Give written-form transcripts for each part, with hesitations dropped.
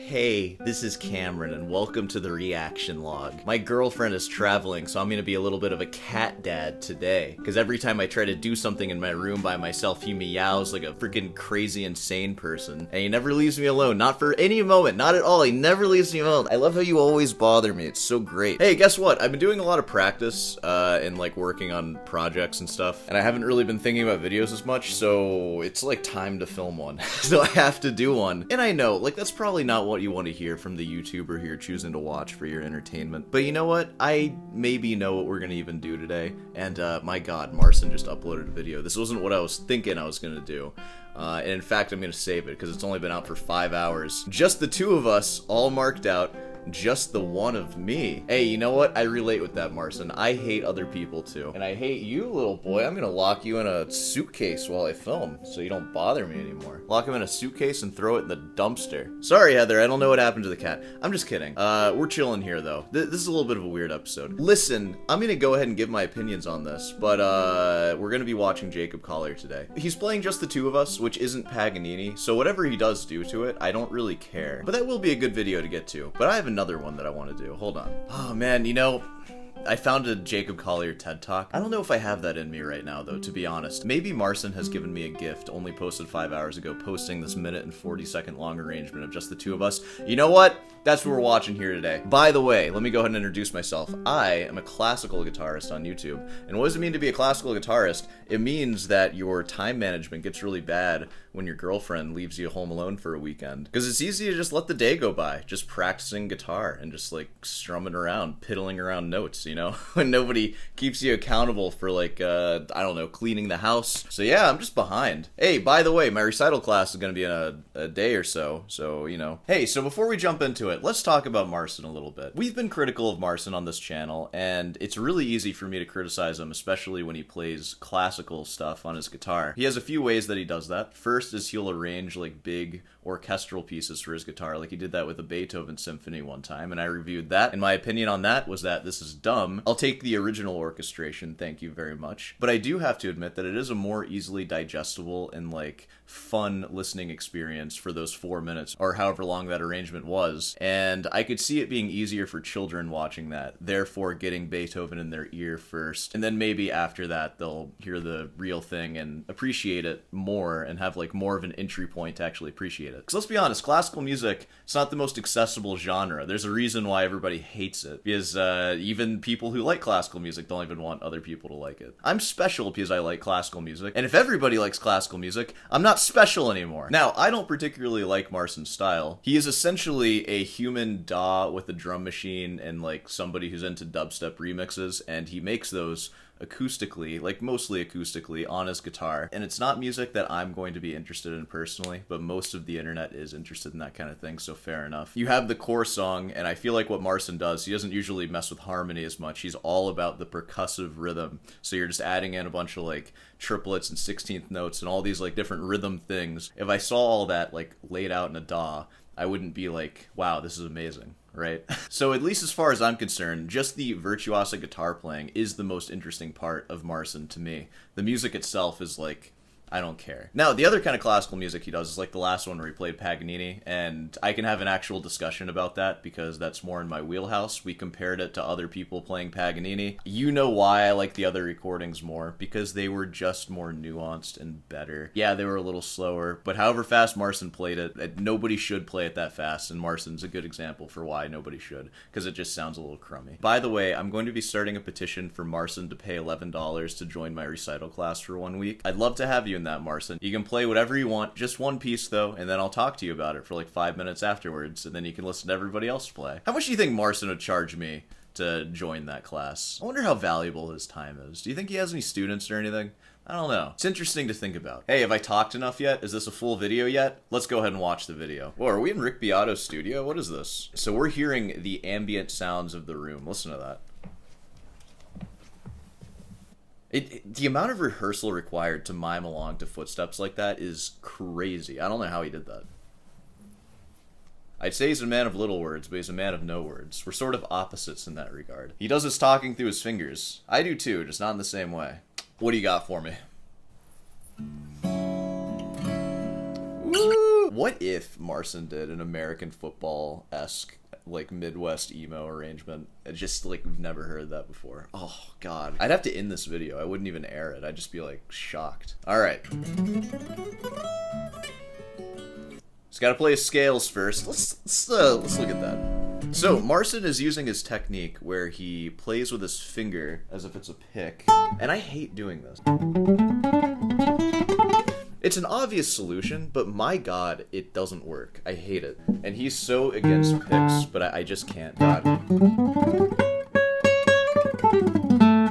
Hey, this is Cameron, and welcome to the reaction log. My girlfriend is traveling, so I'm gonna be a little bit of a cat dad today. Because every time I try to do something in my room by myself, he meows like a freaking crazy, insane person. And he never leaves me alone, not for any moment, not at all. He never leaves me alone. I love how you always bother me, it's so great. Hey, guess what? I've been doing a lot of practice, and like working on projects and stuff, and I haven't really been thinking about videos as much, so it's like time to film one. So I have to do one. And I know, like, that's probably not what you want to hear from the YouTuber here choosing to watch for your entertainment. But you know what? I maybe know what we're gonna even do today. And my god, Marcin just uploaded a video. This wasn't what I was thinking I was gonna do. And in fact, I'm gonna save it because it's only been out for 5 hours. Just the two of us, all marked out. Just the one of me. Hey, you know what? I relate with that, Marcin. I hate other people too. And I hate you, little boy. I'm gonna lock you in a suitcase while I film so you don't bother me anymore. Lock him in a suitcase and throw it in the dumpster. Sorry, Heather, I don't know what happened to the cat. I'm just kidding. We're chilling here though. This is a little bit of a weird episode. Listen, I'm gonna go ahead and give my opinions on this, but we're gonna be watching Jacob Collier today. He's playing Just the Two of Us, which isn't Paganini, so whatever he does do to it, I don't really care. But that will be a good video to get to. But I have another one that I want to do. Hold on. Oh man, you know, I found a Jacob Collier TED Talk. I don't know if I have that in me right now, though, to be honest. Maybe Marcin has given me a gift, only posted 5 hours ago, posting this minute and 40-second long arrangement of Just the Two of Us. You know what? That's what we're watching here today. By the way, let me go ahead and introduce myself. I am a classical guitarist on YouTube. And what does it mean to be a classical guitarist? It means that your time management gets really bad when your girlfriend leaves you home alone for a weekend. Because it's easy to just let the day go by, just practicing guitar and just like strumming around, piddling around notes, you know? When nobody keeps you accountable for like, I don't know, cleaning the house. So yeah, I'm just behind. Hey, by the way, my recital class is gonna be in a day or so, you know. Hey, so before we jump into it, let's talk about Marcin a little bit. We've been critical of Marcin on this channel, and it's really easy for me to criticize him, especially when he plays classical stuff on his guitar. He has a few ways that he does that. First is he'll arrange like big orchestral pieces for his guitar, like he did that with a Beethoven symphony one time, and I reviewed that, and my opinion on that was that this is dumb. I'll take the original orchestration, thank you very much. But I do have to admit that it is a more easily digestible and like fun listening experience for those 4 minutes or however long that arrangement was, and I could see it being easier for children watching that, therefore getting Beethoven in their ear first, and then maybe after that they'll hear the real thing and appreciate it more and have like more of an entry point to actually appreciate it. Because let's be honest, classical music, it's not the most accessible genre. There's a reason why everybody hates it, because even people who like classical music don't even want other people to like it. I'm special because I like classical music, and if everybody likes classical music, I'm not special anymore. Now, I don't particularly like Marcin's style. He is essentially a human DAW with a drum machine and like somebody who's into dubstep remixes, and he makes those acoustically, like mostly acoustically, on his guitar. And it's not music that I'm going to be interested in personally, but most of the internet is interested in that kind of thing, so fair enough. You have the core song, and I feel like what Marcin does, he doesn't usually mess with harmony as much. He's all about the percussive rhythm. So you're just adding in a bunch of like triplets and 16th notes and all these like different rhythm things. If I saw all that like laid out in a DAW, I wouldn't be like, wow, this is amazing, right? So at least as far as I'm concerned, just the virtuosic guitar playing is the most interesting part of Marcin to me. The music itself is like, I don't care. Now, the other kind of classical music he does is like the last one where he played Paganini, and I can have an actual discussion about that because that's more in my wheelhouse. We compared it to other people playing Paganini. You know why I like the other recordings more, because they were just more nuanced and better. Yeah, they were a little slower, but however fast Marcin played it, nobody should play it that fast, and Marcin's a good example for why nobody should, because it just sounds a little crummy. By the way, I'm going to be starting a petition for Marcin to pay $11 to join my recital class for 1 week. I'd love to have you in that, Marcin. You can play whatever you want, just one piece though, and then I'll talk to you about it for like 5 minutes afterwards, and then you can listen to everybody else play. How much do you think Marcin would charge me to join that class? I wonder how valuable his time is. Do you think he has any students or anything? I don't know. It's interesting to think about. Hey, have I talked enough yet? Is this a full video yet? Let's go ahead and watch the video. Whoa, are we in Rick Beato's studio? What is this? So we're hearing the ambient sounds of the room. Listen to that. The amount of rehearsal required to mime along to footsteps like that is crazy. I don't know how he did that. I'd say he's a man of little words, but he's a man of no words. We're sort of opposites in that regard. He does his talking through his fingers. I do too, just not in the same way. What do you got for me? Woo! What if Marcin did an American football-esque, like, Midwest emo arrangement? Just, like, we've never heard that before. Oh, God. I'd have to end this video. I wouldn't even air it. I'd just be, like, shocked. Alright. Just gotta play his scales first. Let's look at that. So, Marcin is using his technique where he plays with his finger as if it's a pick. And I hate doing this. It's an obvious solution, but my god, it doesn't work. I hate it. And he's so against picks, but I just can't. God.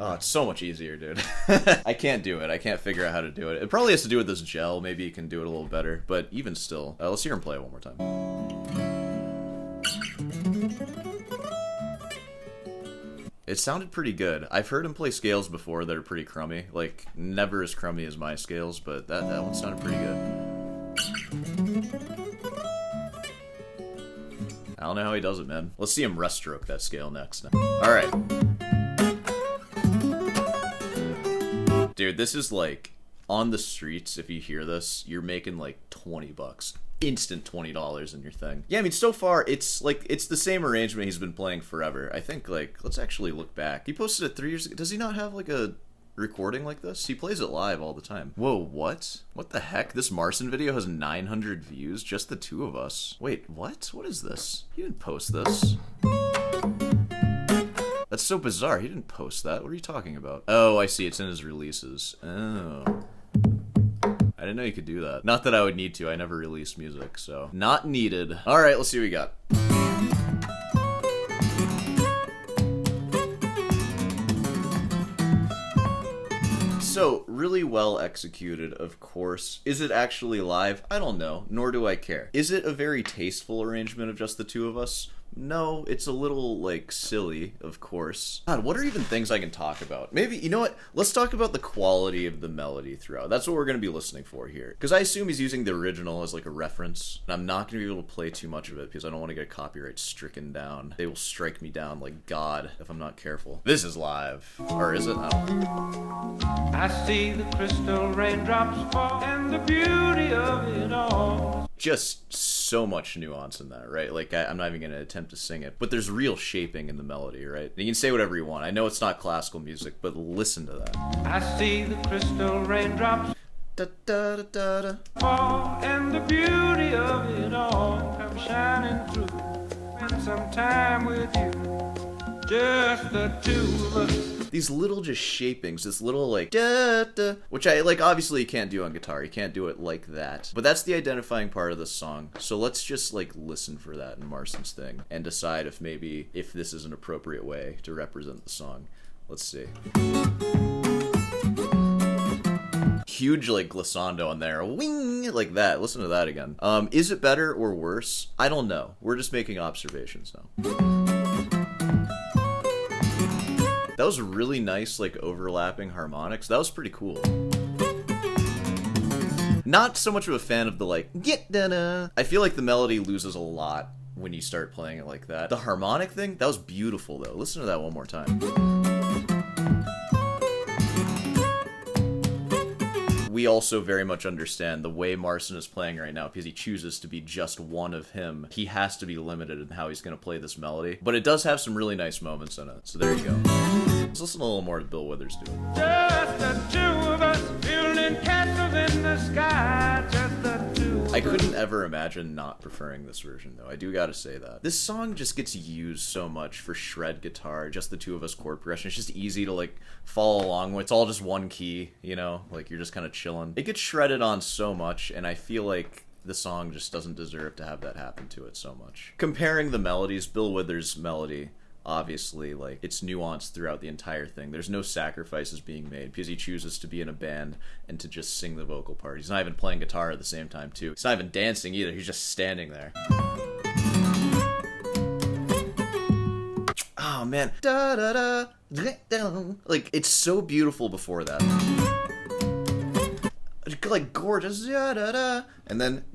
Oh, it's so much easier, dude. I can't do it. I can't figure out how to do it. It probably has to do with this gel. Maybe you can do it a little better. But even still, let's hear him play it one more time. It sounded pretty good. I've heard him play scales before that are pretty crummy. Like, never as crummy as my scales, but that one sounded pretty good. I don't know how he does it, man. Let's see him rest stroke that scale next. Alright. Dude, this is like, on the streets, if you hear this, you're making like 20 bucks. Instant $20 in your thing. Yeah, I mean, so far, it's the same arrangement he's been playing forever. I think, like, let's actually look back. He posted it 3 years ago. Does he not have, like, a recording like this? He plays it live all the time. Whoa, what? What the heck? This Marcin video has 900 views, just the two of us. Wait, what? What is this? He didn't post this. That's so bizarre. He didn't post that. What are you talking about? Oh, I see. It's in his releases. Oh. I didn't know you could do that. Not that I would need to. I never released music, so. Not needed. Alright, let's see what we got. So, really well executed, of course. Is it actually live? I don't know, nor do I care. Is it a very tasteful arrangement of just the two of us? No, it's a little, like, silly, of course. God, what are even things I can talk about? Maybe, you know what? Let's talk about the quality of the melody throughout. That's what we're going to be listening for here. Because I assume he's using the original as, like, a reference. And I'm not going to be able to play too much of it because I don't want to get copyright stricken down. They will strike me down like God if I'm not careful. This is live. Or is it? I don't know. I see the crystal raindrops fall and the beauty of it all. Just so much nuance in that, right? Like, I'm not even going to attempt to sing it, but there's real shaping in the melody, right? You can say whatever you want. I know it's not classical music, but listen to that. I see the crystal raindrops da, da, da, da, da. fall and the beauty of it all come shining through. Spend some time with you, just the two of us. These little just shapings, this little like da da, which I like. Obviously you can't do on guitar, you can't do it like that, but that's the identifying part of the song. So let's just like listen for that in Marcin's thing and decide if maybe if this is an appropriate way to represent the song. Let's see. Huge like glissando on there, wing, like that. Listen to that again. Is it better or worse? I don't know. We're just making observations now. That was really nice, like, overlapping harmonics. That was pretty cool. Not so much of a fan of the, like, get da-da. I feel like the melody loses a lot when you start playing it like that. The harmonic thing, that was beautiful, though. Listen to that one more time. We also very much understand the way Marcin is playing right now because he chooses to be just one of him. He has to be limited in how he's going to play this melody. But it does have some really nice moments in it. So there you go. Let's listen a little more to Bill Withers do it. Just the two of us building castles in the sky. Just the two of us. I couldn't ever imagine not preferring this version, though. I do gotta say that. This song just gets used so much for shred guitar, just the two of us chord progression. It's just easy to, like, follow along with. It's all just one key, you know? Like, you're just kind of chilling. It gets shredded on so much, and I feel like the song just doesn't deserve to have that happen to it so much. Comparing the melodies, Bill Withers' melody, obviously, like, it's nuanced throughout the entire thing. There's no sacrifices being made because he chooses to be in a band and to just sing the vocal part. He's not even playing guitar at the same time, too. He's not even dancing either. He's just standing there. Oh, man. Da da da. Like, it's so beautiful before that. Like, gorgeous. Da da da. And then.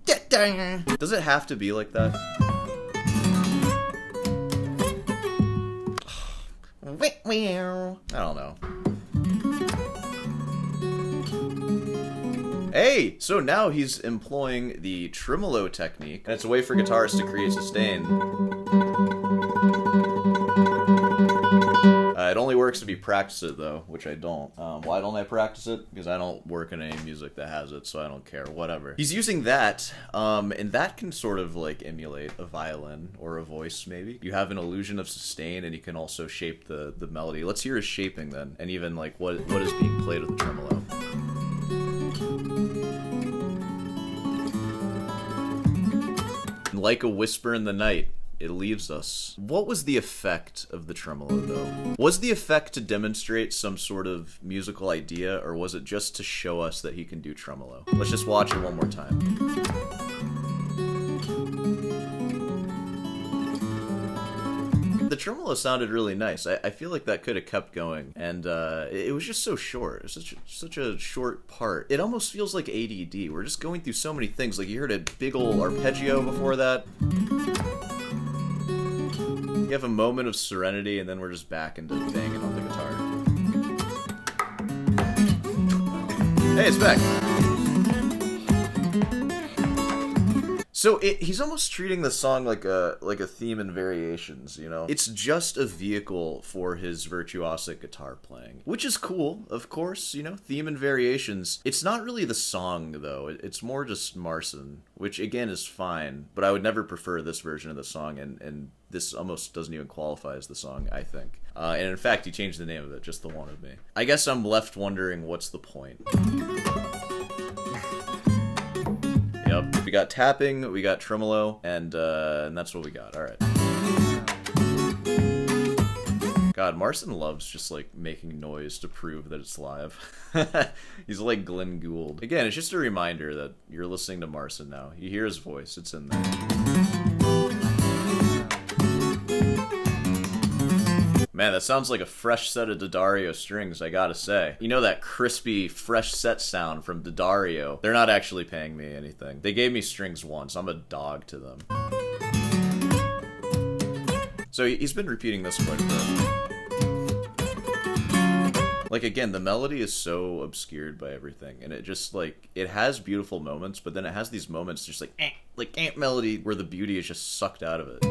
Does it have to be like that? I don't know. Hey! Hey! So now he's employing the tremolo technique, and it's a way for guitarists to create sustain. It only works if you practice it, though, which I don't. Why don't I practice it? Because I don't work in any music that has it, so I don't care. Whatever. He's using that, and that can sort of, like, emulate a violin or a voice, maybe. You have an illusion of sustain, and you can also shape the melody. Let's hear his shaping, then, and even, like, what is being played with the tremolo. Like a whisper in the night, it leaves us. What was the effect of the tremolo, though? Was the effect to demonstrate some sort of musical idea, or was it just to show us that he can do tremolo? Let's just watch it one more time. The tremolo sounded really nice. I feel like that could have kept going, and it was just so short. It was such a short part. It almost feels like ADD. We're just going through so many things. Like, you heard a big ol' arpeggio before that. You have a moment of serenity, and then we're just back into banging on the guitar. Hey, it's back. So he's almost treating the song like a theme and variations, you know? It's just a vehicle for his virtuosic guitar playing, which is cool, of course, you know? Theme and variations. It's not really the song, though. It's more just Marson, which, again, is fine, but I would never prefer this version of the song, and this almost doesn't even qualify as the song, I think. And in fact, he changed the name of it, just the one of me. I guess I'm left wondering, what's the point? Yep, we got tapping, we got tremolo, and that's what we got. All right. God, Marcin loves just, like, making noise to prove that it's live. He's like Glenn Gould. Again, it's just a reminder that you're listening to Marcin now. You hear his voice, it's in there. Man, that sounds like a fresh set of D'Addario strings, I gotta say. You know that crispy, fresh set sound from D'Addario? They're not actually paying me anything. They gave me strings once. I'm a dog to them. So he's been repeating this quite a bit. Like, again, the melody is so obscured by everything, and it just, like, it has beautiful moments, but then it has these moments just like melody where the beauty is just sucked out of it.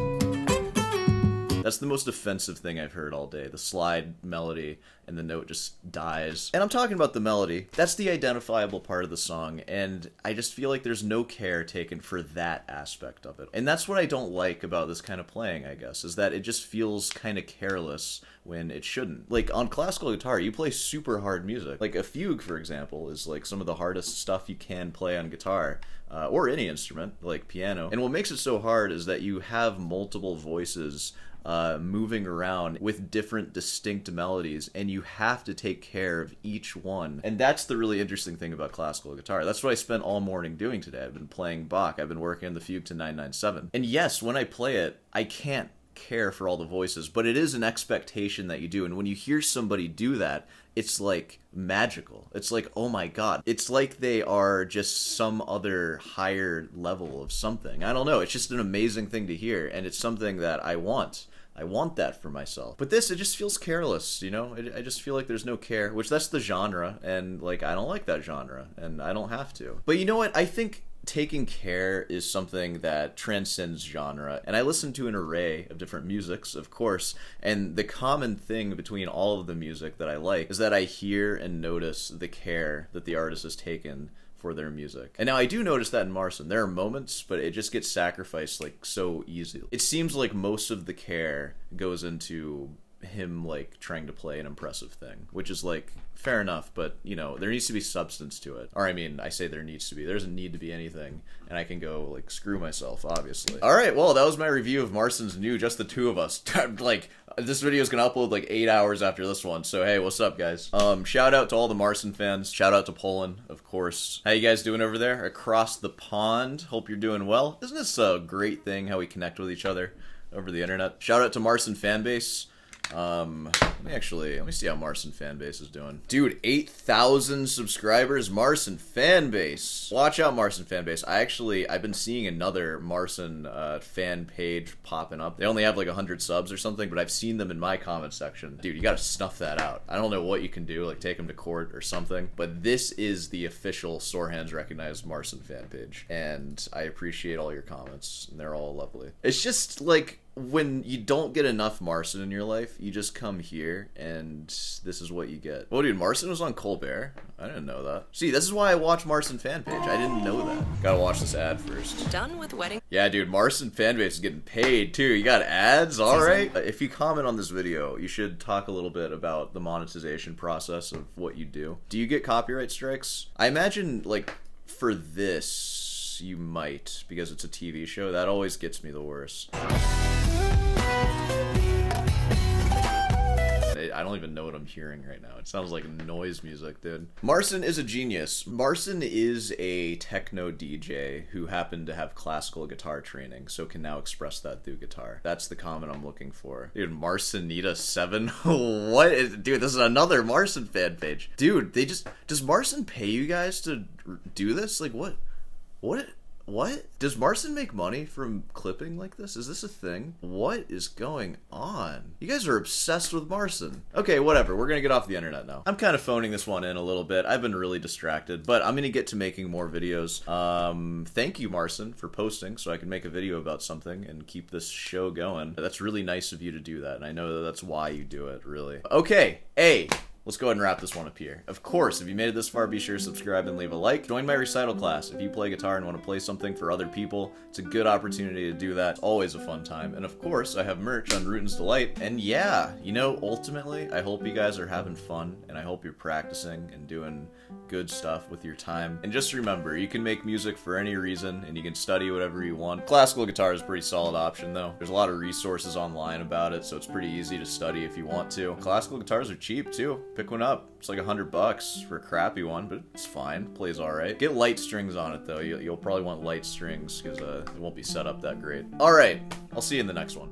That's the most offensive thing I've heard all day. The slide melody and the note just dies. And I'm talking about the melody. That's the identifiable part of the song, and I just feel like there's no care taken for that aspect of it. And that's what I don't like about this kind of playing, I guess, is that it just feels kind of careless when it shouldn't. Like, on classical guitar, you play super hard music. Like, a fugue, for example, is like some of the hardest stuff you can play on guitar. Or any instrument, like piano. And what makes it so hard is that you have multiple voices moving around with different distinct melodies, and you have to take care of each one. And that's the really interesting thing about classical guitar. That's what I spent all morning doing today. I've been playing Bach. I've been working on the fugue to 997. And yes, when I play it, I can't care for all the voices, but it is an expectation that you do. And when you hear somebody do that, it's like magical. It's like, oh my god. It's like they are just some other higher level of something. I don't know. It's just an amazing thing to hear, and it's something that I want. I want that for myself. But this, it just feels careless, you know? I just feel like there's no care, which that's the genre, and, like, I don't like that genre, and I don't have to. But you know what? I think taking care is something that transcends genre, and I listen to an array of different musics, of course, and the common thing between all of the music that I like is that I hear and notice the care that the artist has taken for their music. And now I do notice that in Marson. There are moments, but it just gets sacrificed, like, so easily. It seems like most of the care goes into him, like, trying to play an impressive thing, which is, like, fair enough, but, you know, there needs to be substance to it. Or, I mean, I say there needs to be. There doesn't need to be anything, and I can go, like, screw myself, obviously. Alright, well, that was my review of Marson's new Just the Two of Us. Like, this video is gonna upload, like, 8 hours after this one, so hey, what's up, guys? Shout out to all the Marson fans. Shout out to Poland, of course. How you guys doing over there? Across the pond. Hope you're doing well. Isn't this a great thing, how we connect with each other over the internet? Shout out to Marson fanbase. Let me see how Marson fanbase is doing. Dude, 8,000 subscribers, Marson fanbase. Watch out, Marson fanbase. I've been seeing another Marson fan page popping up. They only have like 100 subs or something, but I've seen them in my comment section. Dude, you gotta snuff that out. I don't know what you can do, like take them to court or something, but this is the official Sore Hands recognized Marson fan page, and I appreciate all your comments, and they're all lovely. It's just like, when you don't get enough Marson in your life, you just come here, and this is what you get. Oh, dude, Marson was on Colbert? I didn't know that. See, this is why I watch Marson fan page. I didn't know that. Gotta watch this ad first. Done with wedding. Yeah, dude, Marson fanbase is getting paid, too. You got ads? Alright. If you comment on this video, you should talk a little bit about the monetization process of what you do. Do you get copyright strikes? I imagine, like, for this, you might, because it's a TV show. That always gets me the worst. I don't even know what I'm hearing right now. It sounds like noise music, dude. Marson is a genius. Marson is a techno DJ who happened to have classical guitar training, so can now express that through guitar. That's the comment I'm looking for. Dude, Marsonita 7? What is... Dude, this is another Marson fan page. Dude, they just... Does Marson pay you guys to do this? Like, what? What? Does Marson make money from clipping like this? Is this a thing? What is going on? You guys are obsessed with Marson. Okay, whatever. We're gonna get off the internet now. I'm kind of phoning this one in a little bit. I've been really distracted, but I'm gonna get to making more videos. Thank you, Marson, for posting so I can make a video about something and keep this show going. That's really nice of you to do that, and I know that that's why you do it, really. Okay, let's go ahead and wrap this one up here. Of course, if you made it this far, be sure to subscribe and leave a like. Join my recital class. If you play guitar and want to play something for other people, it's a good opportunity to do that. Always a fun time. And of course, I have merch on Rootin's Delight. And yeah, you know, ultimately, I hope you guys are having fun, and I hope you're practicing and doing good stuff with your time. And just remember, you can make music for any reason, and you can study whatever you want. Classical guitar is a pretty solid option, though. There's a lot of resources online about it, so it's pretty easy to study if you want to. Classical guitars are cheap, too. Pick one up. It's like $100 for a crappy one, but it's fine. Plays alright. Get light strings on it, though. You'll probably want light strings, because it won't be set up that great. Alright, I'll see you in the next one.